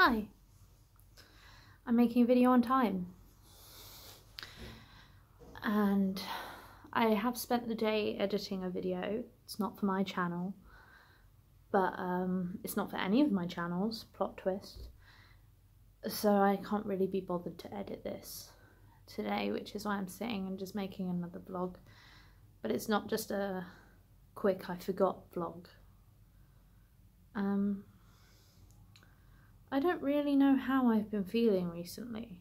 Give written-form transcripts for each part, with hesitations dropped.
Hi, I'm making a video on time, and I have spent the day editing a video. It's not for my channel, but it's not for any of my channels, plot twist, so I can't really be bothered to edit this today, which is why I'm sitting and just making another vlog. But it's not just a quick I forgot vlog. I don't really know how I've been feeling recently.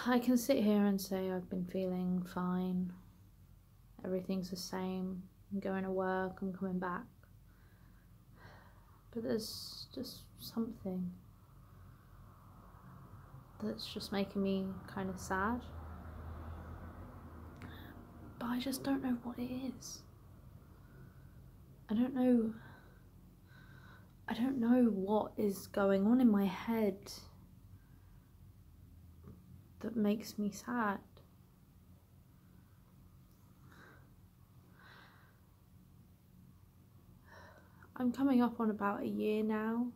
I can sit here and say I've been feeling fine, everything's the same, I'm going to work, I'm coming back, but there's just something that's just making me kind of sad, but I just don't know what it is. I don't know what is going on in my head that makes me sad. I'm coming up on about a year now,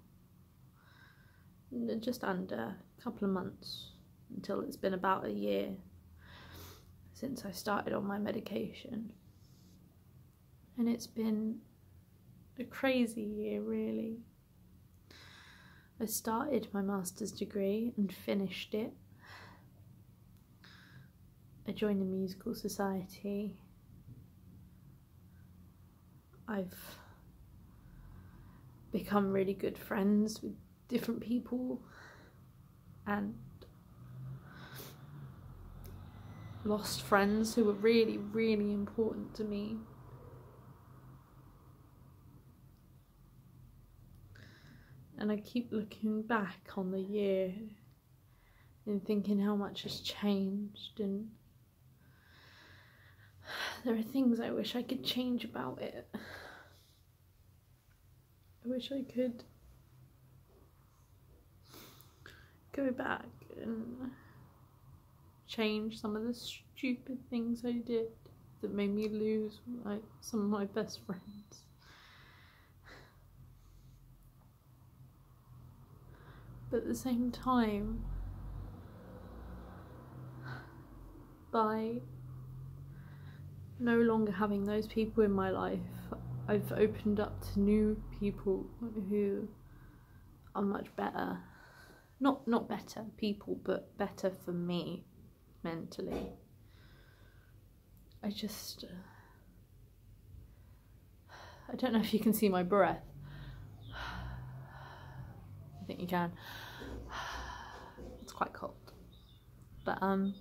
just under a couple of months until it's been about a year since I started on my medication, and it's been a crazy year really. I started my master's degree and finished it. I joined the musical society. I've become really good friends with different people and lost friends who were really, really important to me. And I keep looking back on the year and thinking how much has changed, and there are things I wish I could change about it. I wish I could go back and change some of the stupid things I did that made me lose some of my best friends. But at the same time, by no longer having those people in my life, I've opened up to new people who are much better. Not better people, but better for me mentally. I don't know if you can see my breath. I think you can. It's quite cold. But a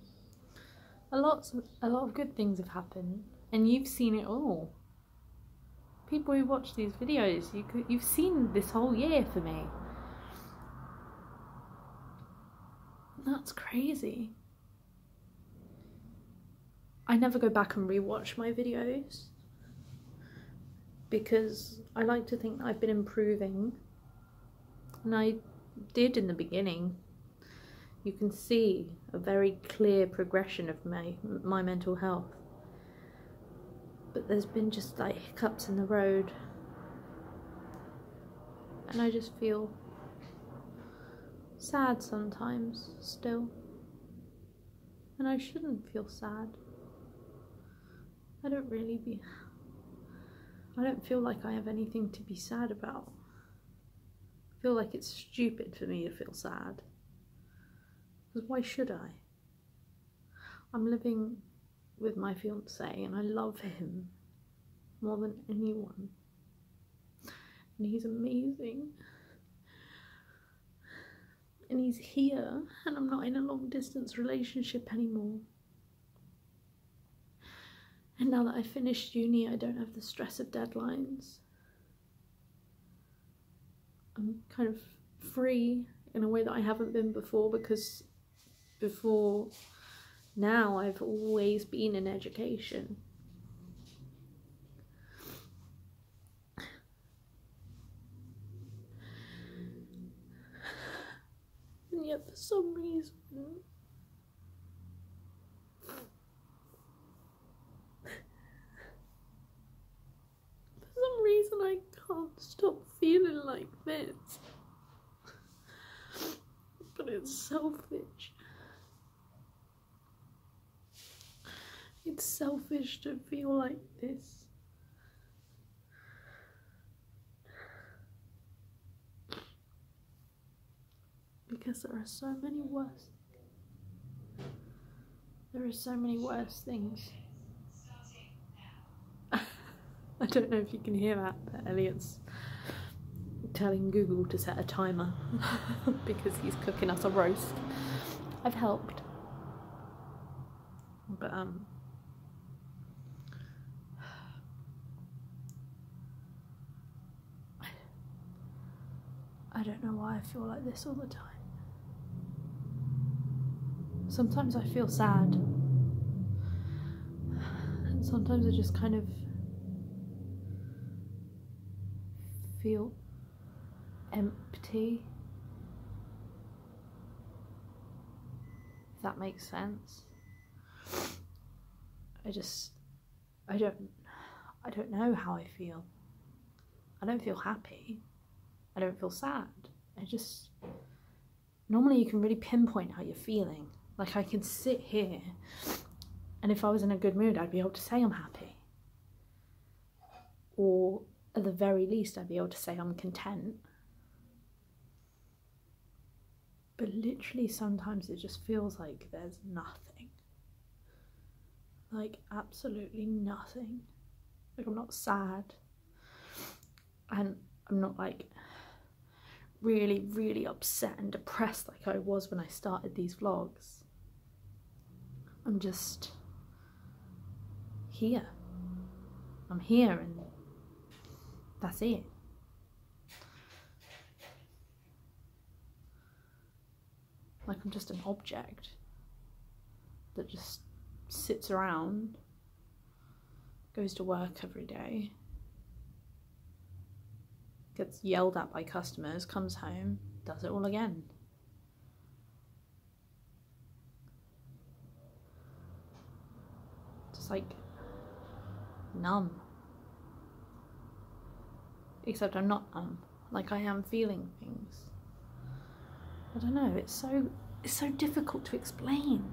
lot of good things have happened, and you've seen it all. People who watch these videos, you've seen this whole year for me. That's crazy. I never go back and rewatch my videos because I like to think that I've been improving, and I did in the beginning. You can see a very clear progression of my mental health, but there's been just like hiccups in the road, and I just feel sad sometimes still, and I shouldn't feel sad. I don't feel like I have anything to be sad about. I feel like it's stupid for me to feel sad, because why should I? I'm living with my fiance and I love him more than anyone, and he's amazing, and he's here, and I'm not in a long distance relationship anymore. And now that I finished uni, I don't have the stress of deadlines. I'm kind of free in a way that I haven't been before, because before now I've always been in education. And yet for some reason I can't stop feeling like this. But it's selfish. It's selfish to feel like this. Because there are so many worse. There are so many worse things. I don't know if you can hear that, but Elliot's telling Google to set a timer because he's cooking us a roast. I've helped. But I don't know why I feel like this all the time. Sometimes I feel sad, and sometimes I just kind of feel empty, if that makes sense. I don't know how I feel. I don't feel happy. I don't feel sad. Normally you can really pinpoint how you're feeling. Like, I can sit here and if I was in a good mood, I'd be able to say I'm happy. Or at the very least, I'd be able to say I'm content. But literally sometimes it just feels like there's nothing. Like, absolutely nothing. Like, I'm not sad. And I'm not like really, really upset and depressed like I was when I started these vlogs. I'm just here. I'm here and that's it. Like, I'm just an object that just sits around, goes to work every day, gets yelled at by customers, comes home, does it all again. Just like numb. Except I'm not numb. Like, I am feeling things. I don't know, it's so difficult to explain.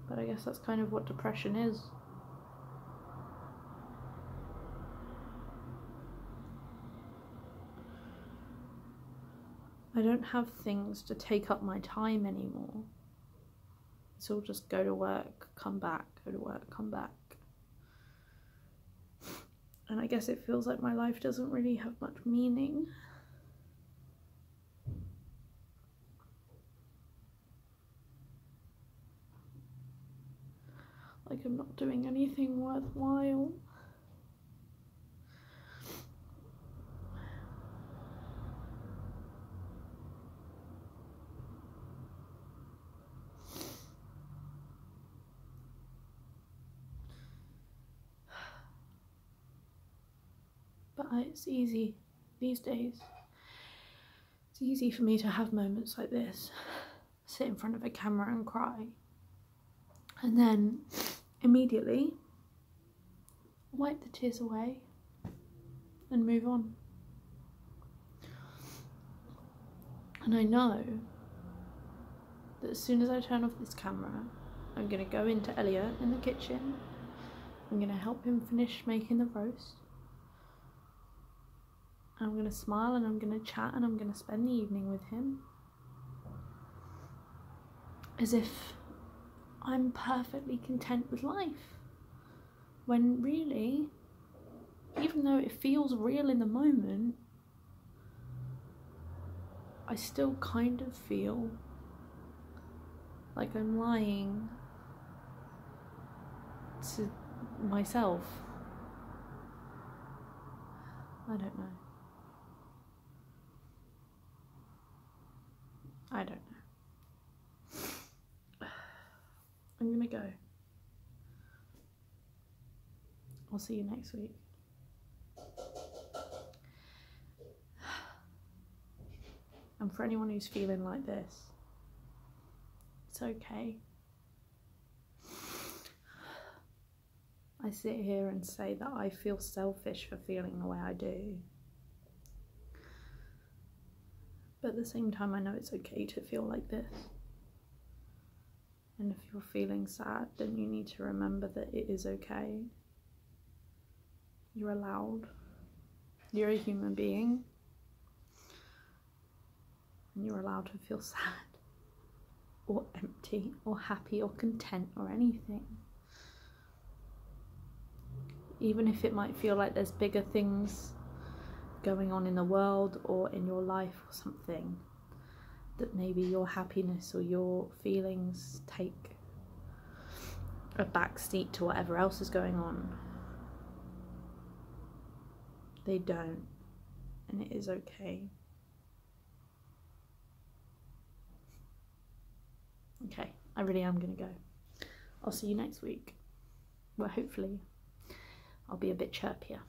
But I guess that's kind of what depression is. I don't have things to take up my time anymore. It's all just go to work, come back, go to work, come back. And I guess it feels like my life doesn't really have much meaning. Like, I'm not doing anything worthwhile. But it's easy these days. It's easy for me to have moments like this, sit in front of a camera and cry, and then immediately wipe the tears away and move on. And I know that as soon as I turn off this camera, I'm going to go into Elliot in the kitchen, I'm going to help him finish making the roast, I'm going to smile and I'm going to chat and I'm going to spend the evening with him as if I'm perfectly content with life. When really, even though it feels real in the moment, I still kind of feel like I'm lying to myself. I don't know. I don't know. I'm gonna go. I'll see you next week. And for anyone who's feeling like this, it's okay. I I sit here and say that I feel selfish for feeling the way I do. But at the same time, I know it's okay to feel like this. And if you're feeling sad, then you need to remember that it is okay. You're allowed. You're a human being. And you're allowed to feel sad, or empty, or happy, or content, or anything. Even if it might feel like there's bigger things going on in the world or in your life or something, that maybe your happiness or your feelings take a backseat to whatever else is going on. They don't, and it is okay. Okay, I really am gonna go. I'll see you next week, where hopefully I'll be a bit chirpier.